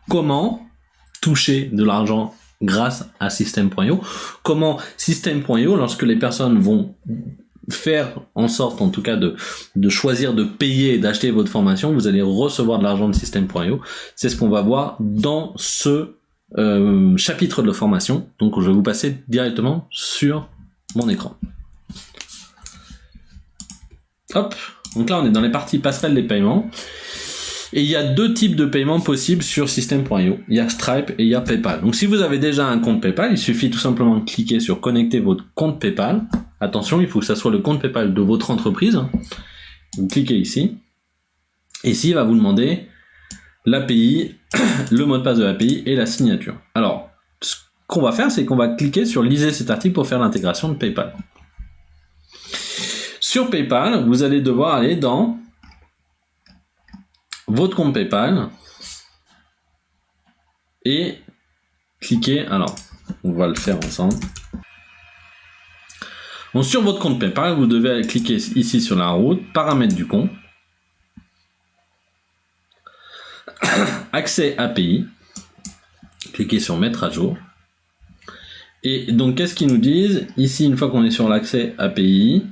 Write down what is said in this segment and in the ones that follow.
comment toucher de l'argent grâce à System.io. Comment System.io, lorsque les personnes vont faire en sorte, en tout cas, de choisir de payer et d'acheter votre formation, vous allez recevoir de l'argent de System.io. C'est ce qu'on va voir dans ce chapitre de la formation. Donc, je vais vous passer directement sur mon écran. Hop. Donc là, on est dans les parties passerelles des paiements. Et il y a deux types de paiements possibles sur System.io. Il y a Stripe et il y a PayPal. Donc si vous avez déjà un compte PayPal, il suffit tout simplement de cliquer sur connecter votre compte PayPal. Attention, il faut que ça soit le compte PayPal de votre entreprise. Vous cliquez ici. Et ici, il va vous demander l'API, le mot de passe de l'API et la signature. Alors, ce qu'on va faire, c'est qu'on va cliquer sur lisez cet article pour faire l'intégration de PayPal. Sur PayPal, vous allez devoir aller dans votre compte PayPal et cliquer, alors on va le faire ensemble. Donc sur votre compte PayPal, vous devez aller cliquer ici sur la route, paramètres du compte, accès API, cliquez sur mettre à jour. Et donc qu'est-ce qu'ils nous disent ici une fois qu'on est sur l'accès API?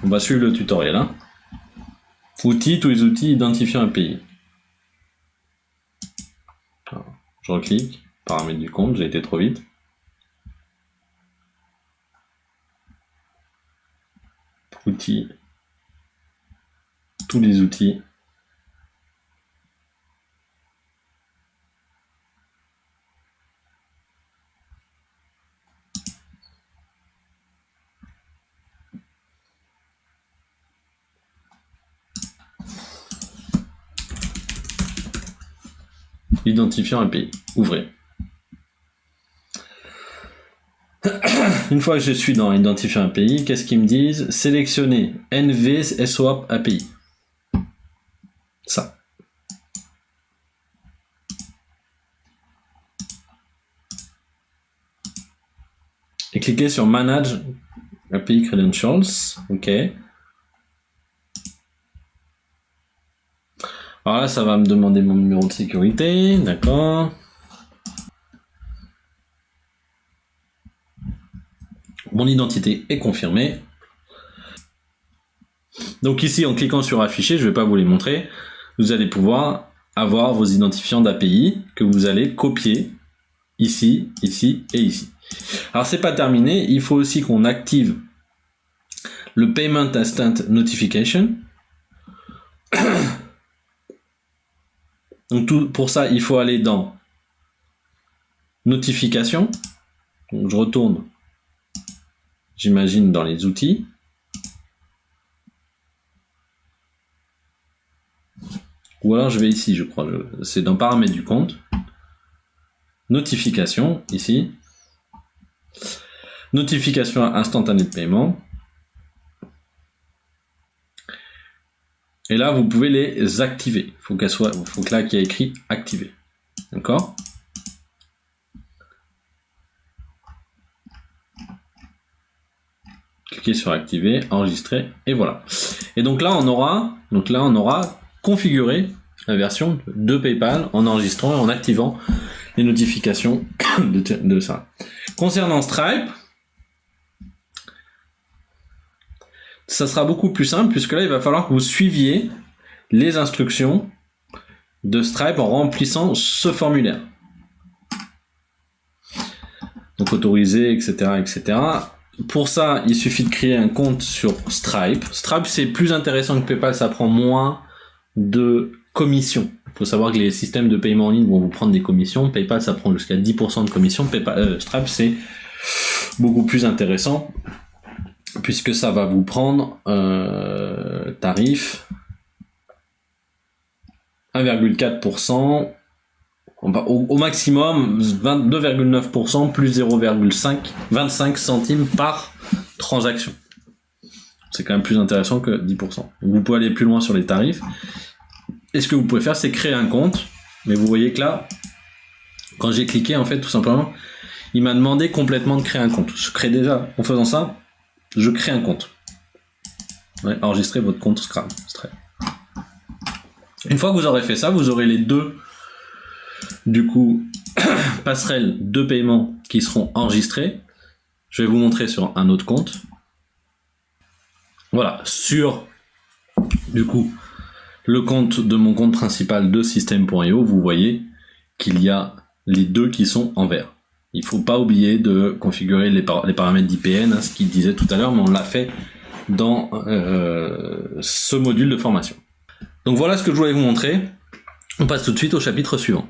On va suivre le tutoriel. Hein. Outils, tous les outils identifiant API. Alors, je reclique, paramètres du compte, j'ai été trop vite. Outils, tous les outils. Identifiant API. Ouvrez. Une fois que je suis dans Identifiant API, qu'est-ce qu'ils me disent? Sélectionnez NV SOAP API. Ça. Et cliquez sur Manage API Credentials. OK. Alors là, ça va me demander mon numéro de sécurité, d'accord. Mon identité est confirmée. Donc ici, en cliquant sur afficher, je ne vais pas vous les montrer, vous allez pouvoir avoir vos identifiants d'API que vous allez copier ici, ici et ici. Alors c'est pas terminé, il faut aussi qu'on active le Payment Instant Notification. Donc pour ça, il faut aller dans Notification. Donc je retourne, j'imagine, dans les outils. Ou alors je vais ici, je crois. C'est dans Paramètres du compte. Notification, ici. Notification instantanée de paiement. Et là, vous pouvez les activer. Il faut que là, qu'il y ait écrit activer. D'accord? Cliquez sur activer, enregistrer, et voilà. Et donc là, on aura configuré la version de PayPal en enregistrant et en activant les notifications de ça. Concernant Stripe, ça sera beaucoup plus simple puisque là, il va falloir que vous suiviez les instructions de Stripe en remplissant ce formulaire. Donc autoriser, etc., etc. Pour ça, il suffit de créer un compte sur Stripe. Stripe, c'est plus intéressant que PayPal, ça prend moins de commissions. Il faut savoir que les systèmes de paiement en ligne vont vous prendre des commissions. PayPal, ça prend jusqu'à 10% de commissions. Stripe, c'est beaucoup plus intéressant puisque ça va vous prendre tarif 1,4%, au maximum 2,9% plus 0,25 centimes par transaction. C'est quand même plus intéressant que 10%. Donc vous pouvez aller plus loin sur les tarifs. Et ce que vous pouvez faire, c'est créer un compte. Mais vous voyez que là, quand j'ai cliqué, en fait, tout simplement, il m'a demandé complètement de créer un compte. Je crée déjà, en faisant ça, je crée un compte. Ouais, enregistrez votre compte Scrum. Stripe. Une fois que vous aurez fait ça, vous aurez les deux, du coup, passerelles de paiement qui seront enregistrées. Je vais vous montrer sur un autre compte. Voilà, sur, du coup, le compte de mon compte principal de System.io, vous voyez qu'il y a les deux qui sont en vert. Il ne faut pas oublier de configurer les paramètres d'IPN, ce qu'il disait tout à l'heure, mais on l'a fait dans ce module de formation. Donc voilà ce que je voulais vous montrer. On passe tout de suite au chapitre suivant.